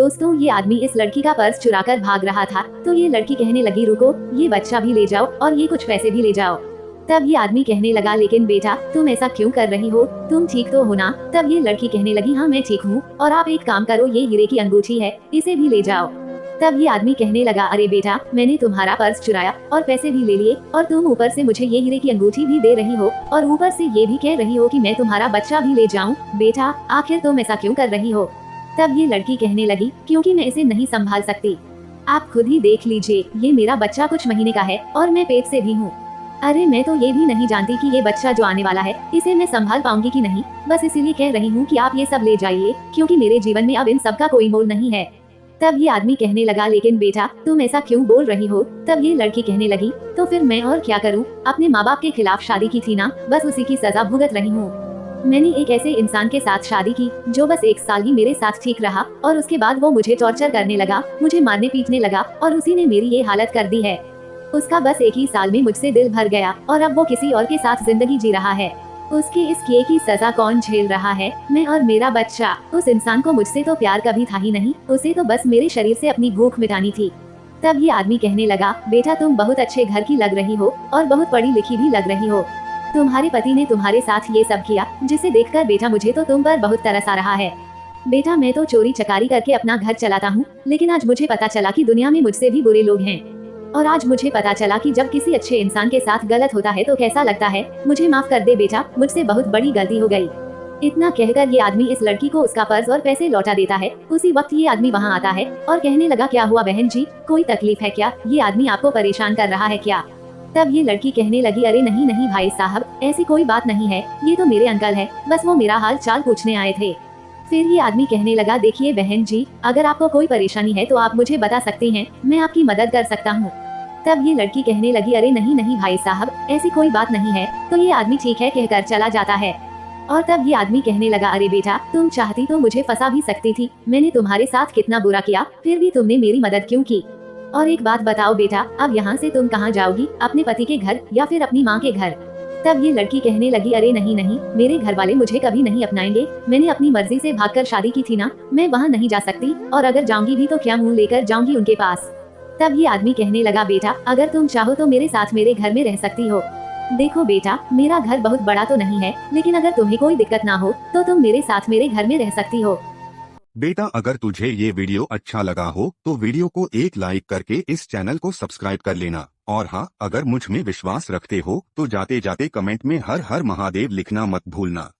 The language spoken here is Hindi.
दोस्तों, ये आदमी इस लड़की का पर्स चुराकर भाग रहा था, तो ये लड़की कहने लगी रुको, ये बच्चा भी ले जाओ और ये कुछ पैसे भी ले जाओ। तब ये आदमी कहने लगा लेकिन बेटा तुम ऐसा क्यों कर रही हो, तुम ठीक तो हो ना। तब ये लड़की कहने लगी हाँ मैं ठीक हूँ, और आप एक काम करो, ये हीरे की अंगूठी है, इसे भी ले जाओ। तब ये आदमी कहने लगा अरे बेटा मैंने तुम्हारा पर्स चुराया और पैसे भी ले लिए, और तुम ऊपर से मुझे ये हीरे की अंगूठी भी दे रही हो, और ऊपर से ये भी कह रही हो कि मैं तुम्हारा बच्चा भी ले जाऊं। बेटा आखिर तुम ऐसा क्यों कर रही हो। तब ये लड़की कहने लगी क्योंकि मैं इसे नहीं संभाल सकती। आप खुद ही देख लीजिए, ये मेरा बच्चा कुछ महीने का है और मैं पेट से भी हूँ। अरे मैं तो ये भी नहीं जानती कि ये बच्चा जो आने वाला है इसे मैं संभाल पाऊंगी कि नहीं, बस इसीलिए कह रही हूँ कि आप ये सब ले जाइए, क्योंकि मेरे जीवन में अब इन सब का कोई मोल नहीं है। तब ये आदमी कहने लगा लेकिन बेटा तुम ऐसा क्यों बोल रही हो। तब ये लड़की कहने लगी तो फिर मैं और क्या करूँ, अपने माँ बाप के खिलाफ शादी की थी ना, बस उसी की सजा भुगत रही हूँ। मैंने एक ऐसे इंसान के साथ शादी की जो बस 1 साल ही मेरे साथ ठीक रहा, और उसके बाद वो मुझे टॉर्चर करने लगा, मुझे मारने पीटने लगा, और उसी ने मेरी ये हालत कर दी है। उसका बस 1 ही साल में मुझसे दिल भर गया, और अब वो किसी और के साथ जिंदगी जी रहा है। उसके इस किए की सजा कौन झेल रहा है, मैं और मेरा बच्चा। उस इंसान को मुझसे तो प्यार कभी था ही नहीं, उसे तो बस मेरे शरीर से अपनी भूख मिटानी थी। तब ये आदमी कहने लगा बेटा तुम बहुत अच्छे घर की लग रही हो और बहुत पढ़ी लिखी भी लग रही हो। तुम्हारे पति ने तुम्हारे साथ ये सब किया, जिसे देखकर बेटा मुझे तो तुम पर बहुत तरस आ रहा है। बेटा मैं तो चोरी चकारी करके अपना घर चलाता हूँ, लेकिन आज मुझे पता चला कि दुनिया में मुझसे भी बुरे लोग हैं। और आज मुझे पता चला कि जब किसी अच्छे इंसान के साथ गलत होता है तो कैसा लगता है। मुझे माफ कर दे बेटा, मुझसे बहुत बड़ी गलती हो गई। इतना कहकर ये आदमी इस लड़की को उसका पर्स और पैसे लौटा देता है। उसी वक्त ये आदमी वहाँ आता है और कहने लगा क्या हुआ बहन जी, कोई तकलीफ है क्या, ये आदमी आपको परेशान कर रहा है क्या। तब ये लड़की कहने लगी अरे नहीं नहीं भाई साहब, ऐसी कोई बात नहीं है, ये तो मेरे अंकल है, बस वो मेरा हाल चाल पूछने आए थे। फिर ये आदमी कहने लगा देखिए बहन जी, अगर आपको कोई परेशानी है तो आप मुझे बता सकते हैं, मैं आपकी मदद कर सकता हूँ। तब ये लड़की कहने लगी अरे नहीं नहीं भाई साहब, ऐसी कोई बात नहीं है। तो ये आदमी ठीक है कहकर चला जाता है। और तब ये आदमी कहने लगा अरे बेटा तुम चाहती तो मुझे फंसा भी सकती थी, मैंने तुम्हारे साथ कितना बुरा किया, फिर भी तुमने मेरी मदद क्यों की। और एक बात बताओ बेटा, अब यहाँ से तुम कहाँ जाओगी, अपने पति के घर या फिर अपनी माँ के घर। तब ये लड़की कहने लगी अरे नहीं नहीं, मेरे घर वाले मुझे कभी नहीं अपनाएंगे, मैंने अपनी मर्जी से भागकर शादी की थी ना, मैं वहाँ नहीं जा सकती, और अगर जाऊंगी भी तो क्या मुंह लेकर जाऊंगी उनके पास। तब ये आदमी कहने लगा बेटा अगर तुम चाहो तो मेरे साथ मेरे घर में रह सकती हो। देखो बेटा मेरा घर बहुत बड़ा तो नहीं है, लेकिन अगर तुम्हें कोई दिक्कत ना हो तो तुम मेरे साथ मेरे घर में रह सकती हो। बेटा अगर तुझे ये वीडियो अच्छा लगा हो तो वीडियो को एक लाइक करके इस चैनल को सब्सक्राइब कर लेना। और हाँ, अगर मुझ में विश्वास रखते हो तो जाते जाते कमेंट में हर हर महादेव लिखना मत भूलना।